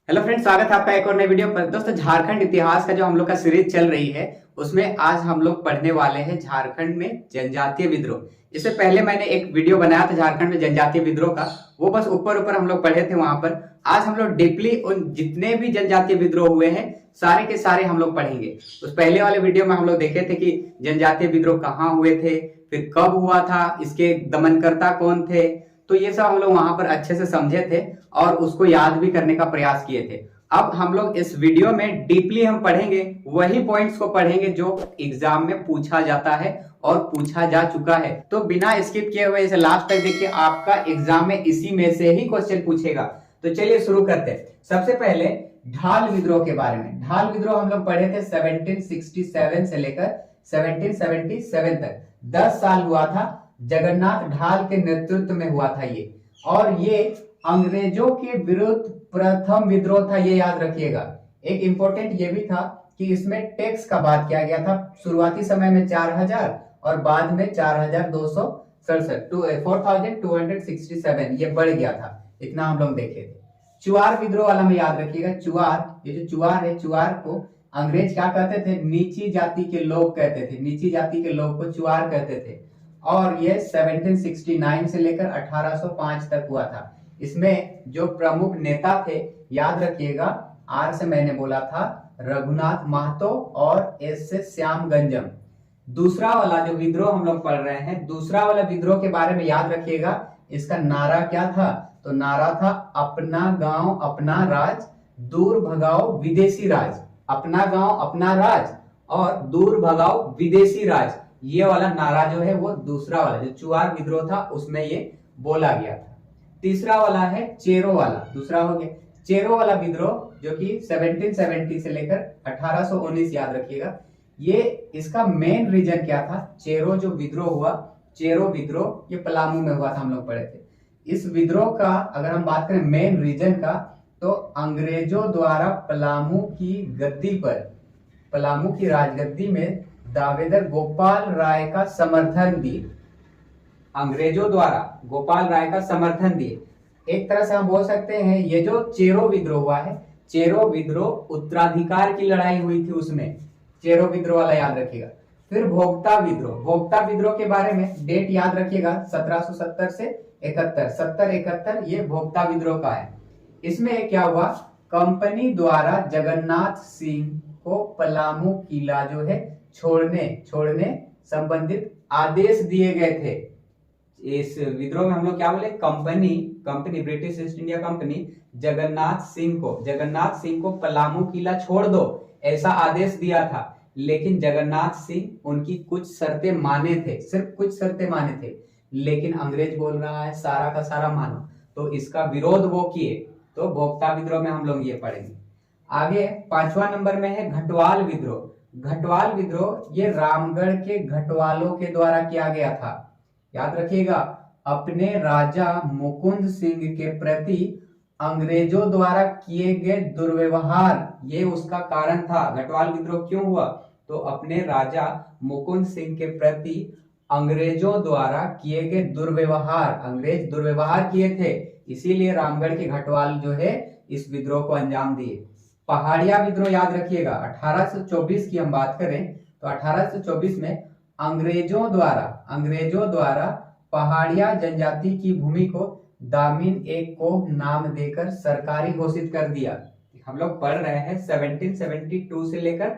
Hello friends, स्वागत है आपका एक और नए वीडियो पर। दोस्तों, झारखंड इतिहास का जो हम लोग का सीरीज चल रही है उसमें आज हम लोग पढ़ने वाले हैं झारखंड में जनजातीय विद्रोह। इससे पहले मैंने एक वीडियो बनाया था झारखंड में जनजातीय विद्रोह का, वो बस ऊपर ऊपर हम लोग पढ़े थे वहां पर। आज हम लोग डीपली उन जितने भी जनजातीय विद्रोह हुए हैं सारे के सारे हम लोग पढ़ेंगे। उस पहले वाले वीडियो में हम लोग देखे थे कि जनजातीय विद्रोह कहाँ हुए थे, फिर कब हुआ था, इसके दमनकर्ता कौन थे, तो ये सब हम लोग वहां पर अच्छे से समझे थे और उसको याद भी करने का प्रयास किए थे। अब हम लोग इस वीडियो में डीपली हम पढ़ेंगे, वही पॉइंट्स को पढ़ेंगे जो एग्जाम में पूछा जाता है और पूछा जा चुका है। तो बिना स्किप किए हुए इसे लास्ट तक देखिए, आपका एग्जाम में इसी में से ही क्वेश्चन पूछेगा। तो चलिए शुरू करते हैं। सबसे पहले ढाल विद्रोह के बारे में। ढाल विद्रोह हम लोग पढ़े थे 1767 से लेकर 1777 तक, 10 साल हुआ था। जगन्नाथ ढाल के नेतृत्व में हुआ था ये, और ये अंग्रेजों के विरुद्ध प्रथम विद्रोह था, ये याद रखिएगा। एक इंपॉर्टेंट ये भी था कि इसमें टैक्स का बात किया गया था। शुरुआती समय में 4000 और बाद में 4267, 4267 ये बढ़ गया था। इतना हम लोग देखे थे। चुआर विद्रोह वाला में याद रखिएगा। चुआर, ये जो चुआर है, चुआर को अंग्रेज क्या कहते थे? नीची जाति के लोग कहते थे। नीची जाति के लोग को चुआर कहते थे। और ये 1769 से लेकर 1805 तक हुआ था। इसमें जो प्रमुख नेता थे याद रखिएगा, आर से मैंने बोला था रघुनाथ महतो और एस से श्याम गंजम। दूसरा वाला जो विद्रोह हम लोग पढ़ रहे हैं, दूसरा वाला विद्रोह के बारे में याद रखिएगा। इसका नारा क्या था? तो नारा था अपना गांव अपना राज, दूर भगाओ विदेशी राज। अपना गांव अपना राज और दूर भगाओ विदेशी राज, ये वाला नारा जो है वो दूसरा वाला जो चुआर विद्रोह था उसमें ये बोला गया था। तीसरा वाला है चेरो वाला, दूसरा हो गया चेरो वाला विद्रोह जो कि 1770 से लेकर 1819 याद रखिएगा। ये इसका मेन रीजन क्या था? चेरो जो विद्रोह हुआ, चेरो विद्रोह, ये पलामू में हुआ था, हम लोग पढ़े थे। इस विद्रोह का अगर हम बात करें मेन रीजन का, तो अंग्रेजों द्वारा पलामू की गद्दी पर, पलामू की राजगद्दी में दावेदार गोपाल राय का समर्थन दिए। अंग्रेजों द्वारा गोपाल राय का समर्थन दिए। एक तरह से हम बोल सकते हैं ये जो चेरो विद्रोह हुआ है, चेरो विद्रोह उत्तराधिकार की लड़ाई हुई थी, उसमें चेरो विद्रोह वाला याद रखिएगा। फिर भोक्ता विद्रोह, भोक्ता विद्रोह के बारे में डेट याद रखिएगा, 1770 से 71, 70-71 ये भोक्ता विद्रोह का है। इसमें क्या हुआ? कंपनी द्वारा जगन्नाथ सिंह को पलामू किला जो है छोड़ने संबंधित आदेश दिए गए थे। इस विद्रोह में हम लोग क्या बोले? Company British east India company Jagannath Singh को पलामू किला छोड़ दो ऐसा आदेश दिया था। लेकिन जगन्नाथ सिंह उनकी कुछ शर्तें माने थे, सिर्फ कुछ शर्तें माने थे। लेकिन अंग्रेज बोल रहा है सारा का सारा मानो, तो इसका विरोध वो किए। तो भोक्ता विद्रोह में हम लोग ये पढ़ेंगे। आगे 5वां नंबर में है घटवाल विद्रोह। घटवाल विद्रोह ये रामगढ़ के घटवालों के द्वारा किया गया था, याद रखिएगा। अपने राजा मुकुंद सिंह के प्रति अंग्रेजों द्वारा किए गए दुर्व्यवहार, ये उसका कारण था। घटवाल विद्रोह क्यों हुआ? तो अपने राजा मुकुंद सिंह के प्रति अंग्रेजों द्वारा किए गए दुर्व्यवहार, अंग्रेज दुर्व्यवहार किए थे, इसीलिए रामगढ़ के घटवाल जो है इस विद्रोह को अंजाम दिए। पहाड़िया विद्रोह याद रखिएगा, 1824 की हम बात करें तो 1824 में अंग्रेजों द्वारा पहाड़िया जनजाति की भूमि को दामिन एक को नाम देकर सरकारी घोषित कर दिया। हम लोग पढ़ रहे हैं 1772 से लेकर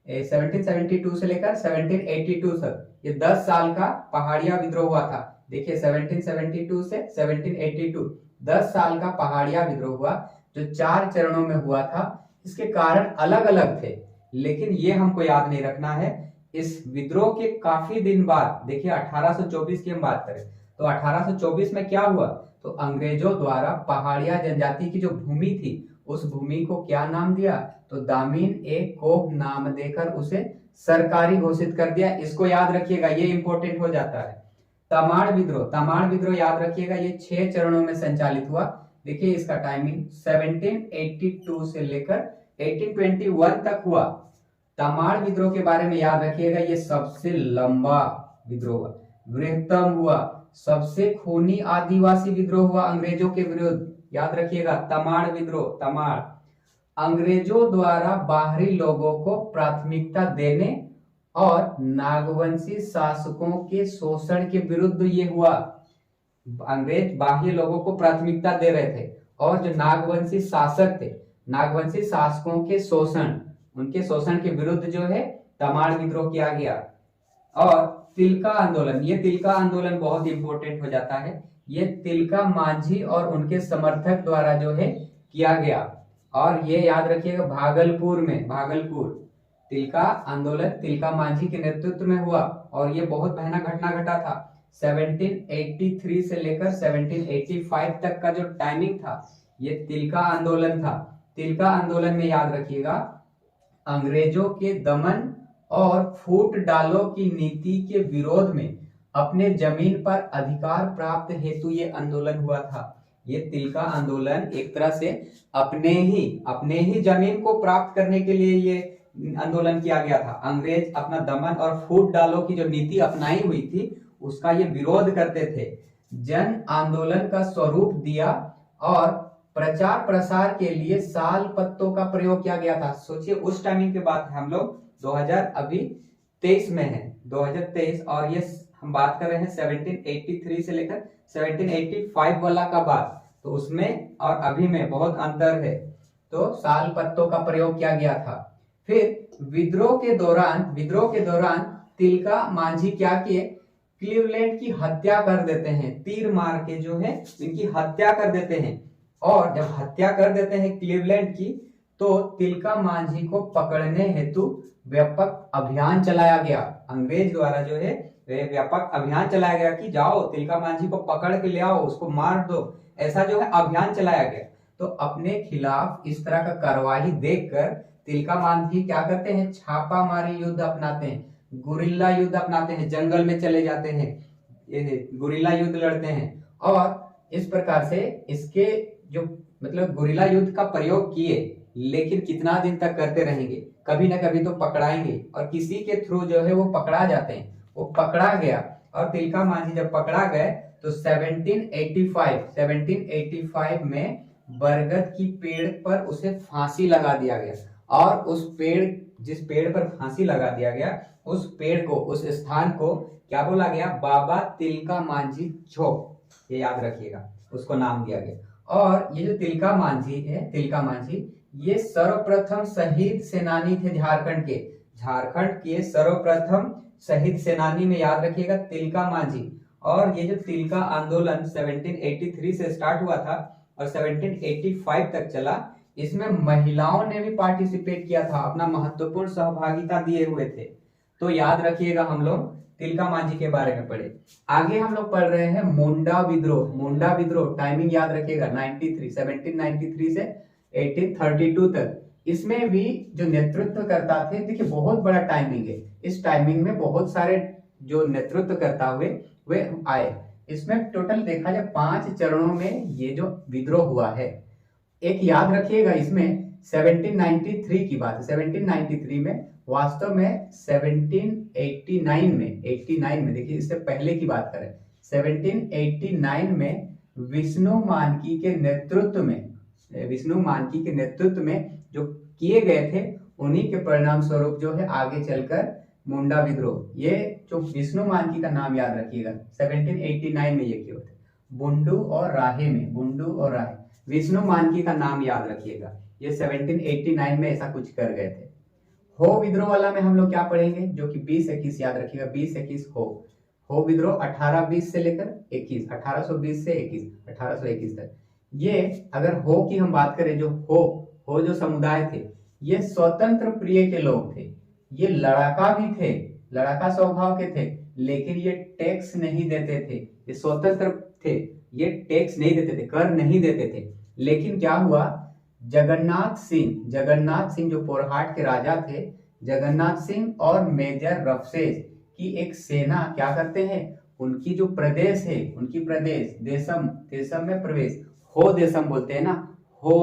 1782 तक, ये 10 साल का पहाड़िया विद्रोह हुआ था। देखिए 1772 से 1782 10 साल का पहाड़िया विद्रोह हुआ, जो 4 चरणों में हुआ था। इसके कारण अलग अलग थे, लेकिन ये हमको याद नहीं रखना है। इस विद्रोह के काफी दिन बाद देखिए 1824 की हम बात करें तो 1824 में क्या हुआ? तो अंग्रेजों द्वारा पहाड़िया जनजाति की जो भूमि थी उस भूमि को क्या नाम दिया? तो दामिन एक को नाम देकर उसे सरकारी घोषित कर दिया। इसको याद रखिएगा, ये इंपॉर्टेंट हो जाता है। तमाड़ विद्रोह याद रखिएगा, ये 6 चरणों में संचालित हुआ। देखिए इसका टाइमिंग 1782 से लेकर 1821 तक हुआ। तमाड़ विद्रोह के बारे में याद रखिएगा, ये सबसे लंबा विद्रोह, बृहत्तम हुआ, सबसे खूनी आदिवासी विद्रोह हुआ अंग्रेजों के विरुद्ध, याद रखिएगा तमाड़ विद्रोह। तमाड़ अंग्रेजों द्वारा बाहरी लोगों को प्राथमिकता देने और नागवंशी शासकों के शोषण के विरुद्ध ये हुआ। अंग्रेज बाह्य लोगों को प्राथमिकता दे रहे थे और जो नागवंशी शासक थे, नागवंशी शासकों के शोषण, उनके शोषण के विरुद्ध जो है तमाड़ विद्रोह किया गया। और तिलका आंदोलन, ये तिलका आंदोलन बहुत इंपॉर्टेंट हो जाता है। ये तिलका मांझी और उनके समर्थक द्वारा जो है किया गया। और ये याद रखिएगा भागलपुर में, भागलपुर तिलका आंदोलन तिलका मांझी के नेतृत्व में हुआ और ये बहुत भयानक घटना घटा था। 1783 से लेकर 1785 तक का जो टाइमिंग था ये तिलका आंदोलन था। तिलका आंदोलन में याद रखिएगा अंग्रेजों के दमन और फूट डालो की नीति के विरोध में अपने जमीन पर अधिकार प्राप्त हेतु ये आंदोलन हुआ था। ये तिलका आंदोलन एक तरह से अपने ही जमीन को प्राप्त करने के लिए ये आंदोलन किया गया था। अंग्रेज अपना दमन और फूट डालो की जो नीति अपनाई हुई थी उसका ये विरोध करते थे। जन आंदोलन का स्वरूप दिया और प्रचार प्रसार के लिए साल पत्तों का प्रयोग किया गया था। सोचिए उस टाइमिंग के बाद हम लोग 2023 में है, 2023, और ये हम बात कर रहे हैं 1783 से लेकर 1785 वाला का बात, तो उसमें और अभी में बहुत अंतर है। तो साल पत्तों का प्रयोग किया गया था। फिर विद्रोह के दौरान तिलका मांझी क्या किए, क्लीवलैंड की हत्या कर देते हैं, तीर मार के जो है इनकी हत्या कर देते हैं। और जब हत्या कर देते हैं क्लीवलैंड की, तो तिलका मांझी को पकड़ने हेतु व्यापक अभियान चलाया गया। अंग्रेज द्वारा जो है व्यापक अभियान चलाया गया कि जाओ तिलका मांझी को पकड़ के ले आओ, उसको मार दो, ऐसा जो है अभियान चलाया गया। तो अपने खिलाफ इस तरह का कार्रवाई देखकर तिलका मांझी क्या करते हैं, छापामारी युद्ध अपनाते हैं, गुरिल्ला युद्ध अपनाते हैं, जंगल में चले जाते हैं, गुरिल्ला युद्ध लड़ते हैं। और इस प्रकार से इसके जो मतलब गुरिल्ला युद्ध का प्रयोग किए, लेकिन कितना दिन तक करते रहेंगे, कभी ना कभी तो पकड़ाएंगे। और किसी के थ्रू जो है वो पकड़ा जाते हैं। वो पकड़ा गया और तिलका मांझी जब पकड़ा गए तो 1785 में बरगद की पेड़ पर उसे फांसी लगा दिया गया। और उस पेड़, जिस पेड़ पर फांसी लगा दिया गया, उस पेड़ को, उस स्थान को क्या बोला गया, बाबा तिलका मांझी चौक, ये याद रखिएगा, उसको नाम दिया गया। और ये जो तिलका मांझी है, तिलका मांझी ये सर्वप्रथम शहीद सेनानी थे झारखंड के सर्वप्रथम शहीद सेनानी में याद रखिएगा तिलका मांझी। और ये जो तिलका आंदोलन 1783 से स्टार्ट हुआ था और 1785 तक चला, इसमें महिलाओं ने भी पार्टिसिपेट किया था, अपना महत्वपूर्ण सहभागिता दिए हुए थे। तो याद रखिएगा हम लोग तिलका मांझी के बारे में पढ़े। आगे हम लोग पढ़ रहे हैं मुंडा विद्रोह, टाइमिंग याद रखिएगा 1793 से 1832 तक। इसमें भी जो नेतृत्व करता थे, देखिए बहुत बड़ा टाइमिंग है, इस टाइमिंग में बहुत सारे जो नेतृत्व करता हुए वे आए। इसमें टोटल देखा जाए 5 चरणों में ये जो विद्रोह हुआ है। एक याद रखिएगा इसमें 1793 की बात है। 1793 में वास्तव में 1789 में देखिए, इससे पहले की बात करें, 1789 में विष्णु मानकी के नेतृत्व में जो किए गए थे, उन्हीं के परिणाम स्वरूप जो है आगे चलकर मुंडा विद्रोह, ये जो विष्णु मानकी का नाम याद रखिएगा, 1789 में ये किए थे। बुंडू और राहे, विष्णु मानकी का नाम याद रखिएगा, ये 1789 में ऐसा कुछ कर गए थे। हो विद्रोह वाला में हम लोग क्या पढ़ेंगे, जो कि 20-21 याद रखिएगा, 20-21 हो विद्रोह 1820 से लेकर 21, 1820 से 1821 तक। ये अगर हो की हम बात करें, जो हो जो समुदाय थे, ये स्वतंत्र प्रिय के लोग थे, ये लड़ाका भी थे, लड़ाका स्वभाव के थे, लेकिन ये टैक्स नहीं देते थे, ये स्वतंत्र थे, ये टैक्स नहीं देते थे, कर नहीं देते थे। लेकिन क्या हुआ, जगन्नाथ सिंह जो पोरहाट के राजा थे, जगन्नाथ सिंह और मेजर रफसेज की एक सेना क्या करते हैं, उनकी जो प्रदेश है, उनकी प्रदेश देशम में प्रवेश, हो देशम बोलते हैं ना, हो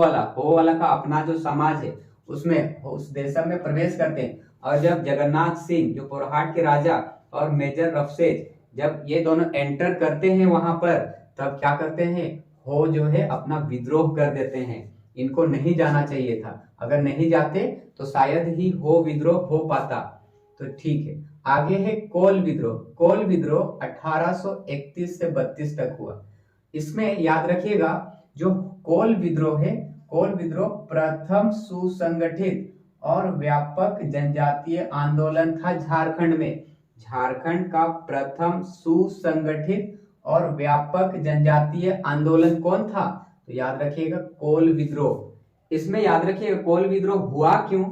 वाला का अपना जो समाज है उसमें, उस देशम में प्रवेश करते हैं। और जब जगन्नाथ सिंह जो पोरहाट के राजा और मेजर रफसेज, जब ये दोनों एंटर करते हैं वहां पर, तब क्या करते हैं, हो जो है अपना विद्रोह कर देते हैं। इनको नहीं जाना चाहिए था। अगर नहीं जाते तो शायद ही हो विद्रोह हो पाता। तो ठीक है, आगे है कोल विद्रोह। कोल विद्रोह 1831 से 32 तक हुआ। इसमें याद रखिएगा, जो कोल विद्रोह है, कोल विद्रोह प्रथम सुसंगठित और व्यापक जनजातीय आंदोलन था झारखंड में। झारखंड का प्रथम सुसंगठित और व्यापक जनजातीय आंदोलन कौन था? तो याद रखिएगा कोल विद्रोह। इसमें याद रखिएगा कोल विद्रोह हुआ क्यों?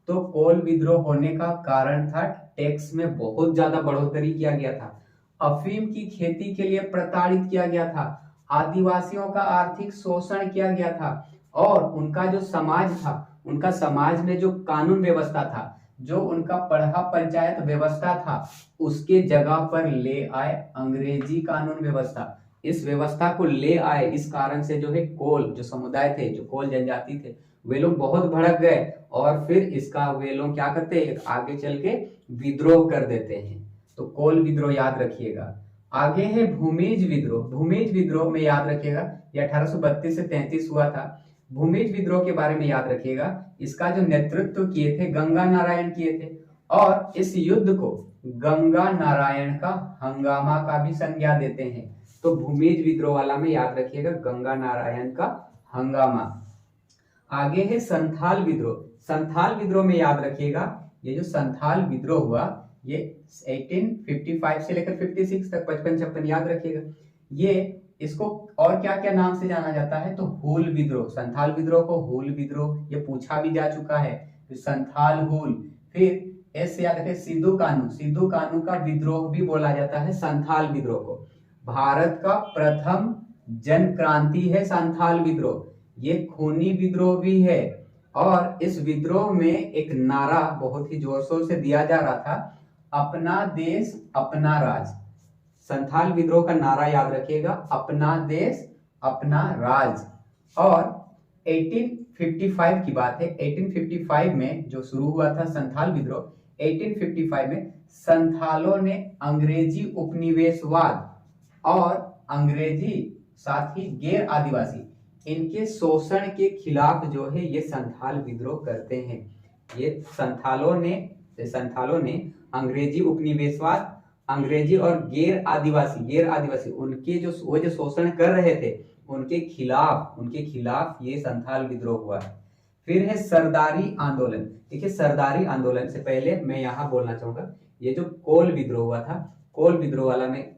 तो कोल विद्रोह होने का कारण था टैक्स में बहुत ज्यादा बढ़ोतरी किया गया था, अफीम की खेती के लिए प्रताड़ित किया गया था, आदिवासियों का आर्थिक शोषण किया गया था, और उनका जो समाज था, उनका समाज में जो कानून व्यवस्था था, जो उनका पढ़ा पंचायत व्यवस्था था, उसके जगह पर ले आए अंग्रेजी कानून व्यवस्था। इस व्यवस्था को ले आए, इस कारण से जो है कोल जो समुदाय थे, जो कोल जनजाति थे, वे लोग बहुत भड़क गए और फिर इसका वे लोग क्या करते हैं, आगे चल के विद्रोह कर देते हैं। तो कोल विद्रोह याद रखिएगा। आगे है भूमिज विद्रोह। भूमिज विद्रोह में याद रखिएगा ये 1832 से 33 हुआ था। भूमिज विद्रोह के बारे में याद रखिएगा, इसका जो नेतृत्व किए थे गंगा नारायण किए थे, और इस युद्ध को गंगा नारायण का हंगामा का भी संज्ञा देते हैं। तो भूमिज विद्रोह वाला में याद रखिएगा गंगा नारायण का हंगामा। आगे है संथाल विद्रोह। संथाल विद्रोह में याद रखिएगा, ये जो संथाल विद्रोह हुआ ये 1855 से लेकर 56 तक, 55-56 याद रखिएगा। ये इसको और क्या क्या नाम से जाना जाता है? तो हूल विद्रोह। संथाल विद्रोह को हूल विद्रोह, ये पूछा भी जा चुका है, तो संथाल हूल। फिर एस याद रखिए सिद्धू कानू। सिद्धू कानू का विद्रोह भी बोला जाता है संथाल विद्रोह को। भारत का प्रथम जन क्रांति है संथाल विद्रोह। ये खूनी विद्रोह भी है, और इस विद्रोह में एक नारा बहुत ही जोर शोर से दिया जा रहा था, अपना देश अपना राज। संथाल विद्रोह का नारा याद रखिएगा, अपना देश अपना राज। और 1855 की बात है, 1855 में जो शुरू हुआ था संथाल विद्रोह, 1855 में संथालों ने अंग्रेजी उपनिवेशवाद और अंग्रेजी साथ ही गैर आदिवासी इनके शोषण के खिलाफ जो है ये संथाल विद्रोह करते हैं। ये संथालों ने अंग्रेजी उपनिवेशवाद, अंग्रेजी और गैर आदिवासी उनके जो शोषण कर रहे थे उनके खिलाफ ये संथाल विद्रोह हुआ है। फिर है सरदारी आंदोलन। देखिए सरदारी आंदोलन से पहले मैं यहाँ बोलना चाहूंगा, ये जो कोल विद्रोह हुआ था, कोल विद्रोह वाला में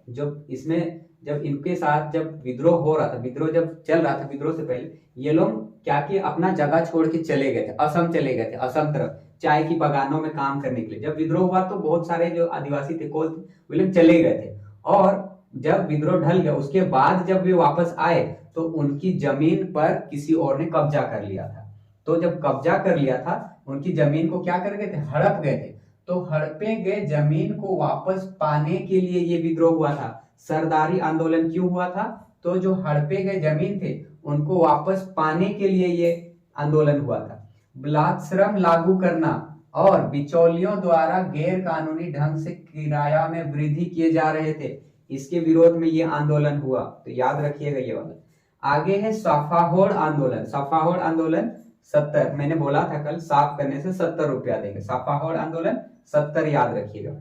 जब इनके साथ जब विद्रोह हो रहा था, विद्रोह जब चल रहा था, विद्रोह से पहले ये लोग क्या किए, अपना जगह छोड़ के चले गए थे, असम चले गए थे, असम तरफ चाय की बागानों में काम करने के लिए। जब विद्रोह हुआ तो बहुत सारे जो आदिवासी थे, कोल थे, वे लोग चले गए थे, और जब विद्रोह ढल गया उसके बाद जब वे वापस आए तो उनकी जमीन पर किसी और ने कब्जा कर लिया था। तो जब कब्जा कर लिया था, उनकी जमीन को क्या कर गए थे, हड़प गए थे। तो हड़पे गए जमीन को वापस पाने के लिए ये विद्रोह हुआ था। सरदारी आंदोलन क्यों हुआ था? तो जो हड़पे गए जमीन थे उनको वापस पाने के लिए ये आंदोलन हुआ था। ब्लाक श्रम लागू करना और बिचौलियों द्वारा गैर कानूनी ढंग से किराया में वृद्धि किए जा रहे थे, इसके विरोध में ये आंदोलन हुआ। तो याद रखिएगा ये वाला। आगे है साफाहोड़ आंदोलन। साफाहोड़ आंदोलन 70, मैंने बोला था कल साफ करने से 70 रुपया देंगे। साफाहोड़ आंदोलन 70 याद रखिएगा।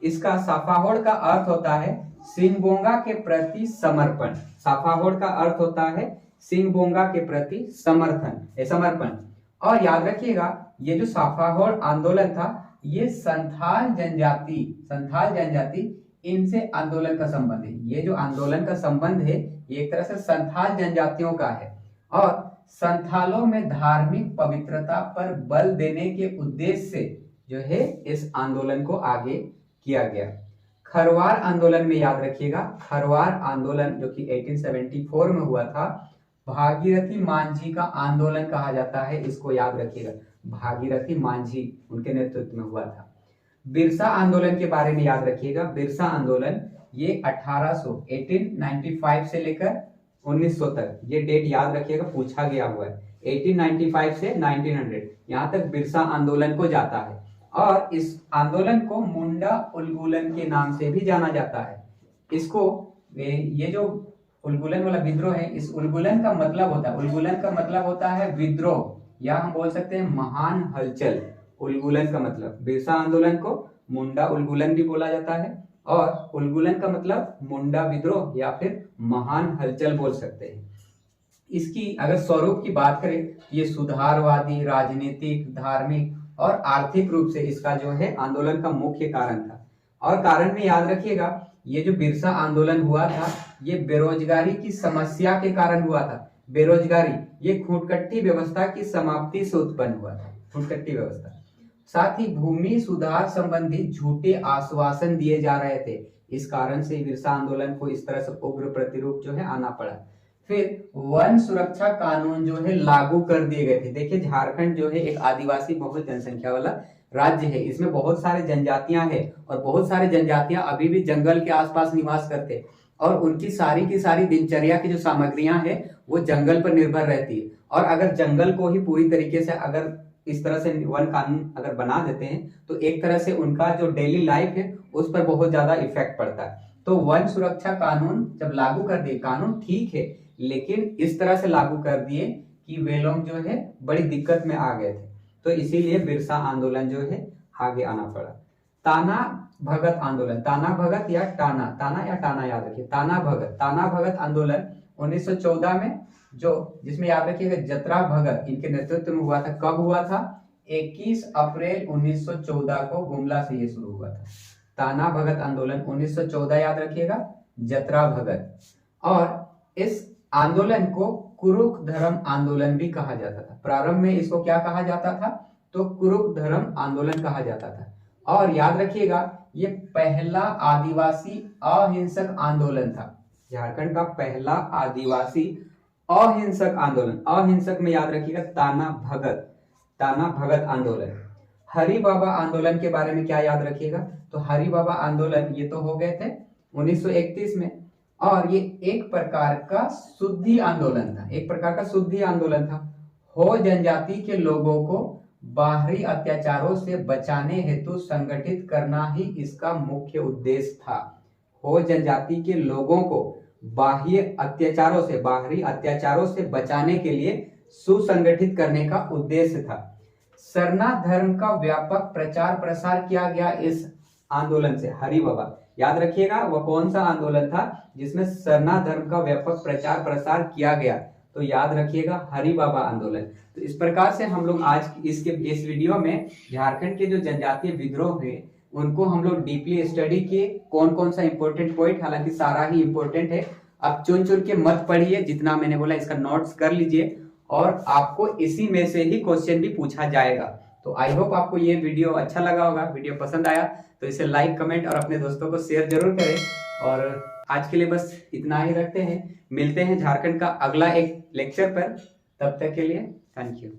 इसका साफाहोड़ का अर्थ होता है सिंगबोंगा के प्रति समर्पण। साफाहोड़ का अर्थ होता है सिंगबोंगा के प्रति समर्पण। और याद रखिएगा ये जो साफाहोड़ आंदोलन था ये संथाल जनजाति इनसे आंदोलन का संबंध है। ये जो आंदोलन का संबंध है ये एक तरह से संथाल जनजातियों का है, और संथालों में धार्मिक पवित्रता पर बल देने के उद्देश्य से जो है इस आंदोलन को आगे किया गया। खरवार आंदोलन में याद रखिएगा, खरवार आंदोलन जो कि 1874 में हुआ था, भागीरथी मांझी का आंदोलन कहा जाता है, इसको याद रखिएगा। भागीरथी मांझी उनके नेतृत्व में हुआ था। बिरसा आंदोलन के बारे में याद रखिएगा। बिरसा आंदोलन ये 1895 से लेकर 1900 तक, ये डेट याद रखिएगा, पूछा गया हुआ है। 1895 से 1900 यहाँ तक बिरसा आंदोलन को जाता है, और इस आंदोलन को मुंडा उलगुलन के नाम से भी जाना जाता है। इसको ये जो उलगुलन वाला विद्रोह है, इस उलगुलन का मतलब होता है, उलगुलन का मतलब होता है विद्रोह, या हम बोल सकते हैं महान हलचल। उलगुलन का मतलब, बिरसा आंदोलन को मुंडा उलगुलन भी बोला जाता है, और उलगुलन का मतलब मुंडा विद्रोह या फिर महान हलचल बोल सकते हैं। इसकी अगर स्वरूप की बात करें, ये सुधारवादी, राजनीतिक, धार्मिक और आर्थिक रूप से इसका जो है आंदोलन का मुख्य कारण था। और कारण में याद रखिएगा, ये जो बिरसा आंदोलन हुआ था, ये बेरोजगारी की समस्या के कारण हुआ था। बेरोजगारी, ये खूंटकट्टी व्यवस्था की समाप्ति से उत्पन्न हुआ था, खूंटकट्टी व्यवस्था। साथ ही भूमि सुधार संबंधी झूठे आश्वासन दिए जा रहे थे, इस कारण से बिरसा आंदोलन को इस तरह से उग्र प्रतिरूप जो है आना पड़ा। फिर वन सुरक्षा कानून जो है लागू कर दिए गए थे। देखिए, झारखंड जो है एक आदिवासी बहुल जनसंख्या वाला राज्य है, इसमें बहुत सारे जनजातियां हैं, और बहुत सारे जनजातियां अभी भी जंगल के आसपास निवास करते हैं, और उनकी सारी की सारी दिनचर्या की जो सामग्रियां हैं वो जंगल पर निर्भर रहती है। और अगर जंगल को ही पूरी तरीके से अगर इस तरह से वन कानून अगर बना देते हैं, तो एक तरह से उनका जो डेली लाइफ है उस पर बहुत ज्यादा इफेक्ट पड़ता है। तो वन सुरक्षा कानून जब लागू कर दिए, कानून ठीक है, लेकिन इस तरह से लागू कर दिए कि वे लोग जो है बड़ी दिक्कत में आ गए थे, तो इसीलिए बिरसा आंदोलन जो है आगे आना पड़ा। ताना भगत आंदोलन, ताना भगत या टाना, ताना या टाना याद रखिए, ताना भगत आंदोलन 1914 में, जो जिसमें याद रखिएगा जतरा भगत इनके नेतृत्व में हुआ था। कब हुआ था? 21 अप्रैल 1914 को गुमला से ये शुरू हुआ था। ताना भगत आंदोलन 1914 याद रखिएगा, जतरा भगत। और इस आंदोलन को कुरुक धर्म आंदोलन भी कहा जाता था। प्रारंभ में इसको क्या कहा जाता था? तो कुरुक धर्म आंदोलन कहा जाता था। और याद रखिएगा, ये पहला आदिवासी अहिंसक आंदोलन था, झारखंड का पहला आदिवासी अहिंसक आंदोलन। अहिंसक में याद रखिएगा ताना भगत आंदोलन। हरि बाबा आंदोलन के बारे में क्या याद रखिएगा? तो हरि बाबा आंदोलन ये तो हो गए थे 1931 में, और ये एक प्रकार का शुद्धि आंदोलन था, एक प्रकार का शुद्धि आंदोलन था। हो जनजाति के लोगों को बाहरी अत्याचारों से बचाने हेतु संगठित करना ही इसका मुख्य उद्देश्य था। हो जनजाति के लोगों को बाह्य अत्याचारों से, बाहरी अत्याचारों से बचाने के लिए सुसंगठित करने का उद्देश्य था। सरना धर्म का व्यापक प्रचार प्रसार किया गया इस आंदोलन से। हरि बाबा याद रखिएगा, वह कौन सा आंदोलन था जिसमें सरना धर्म का व्यापक प्रचार प्रसार किया गया? तो याद रखिएगा हरि बाबा आंदोलन। तो इस प्रकार से हम लोग आज इस वीडियो में झारखंड के जो जनजातीय विद्रोह है उनको हम लोग डीपली स्टडी किए, कौन कौन सा इंपॉर्टेंट पॉइंट, हालांकि सारा ही इंपॉर्टेंट है। अब चुन चुन के मत पढ़िए, जितना मैंने बोला इसका नोट्स कर लीजिए, और आपको इसी में से ही क्वेश्चन भी पूछा जाएगा। तो आई होप आपको ये वीडियो अच्छा लगा होगा। वीडियो पसंद आया तो इसे लाइक, कमेंट और अपने दोस्तों को शेयर जरूर करें। और आज के लिए बस इतना ही रखते हैं, मिलते हैं झारखंड का अगला एक लेक्चर पर। तब तक के लिए थैंक यू।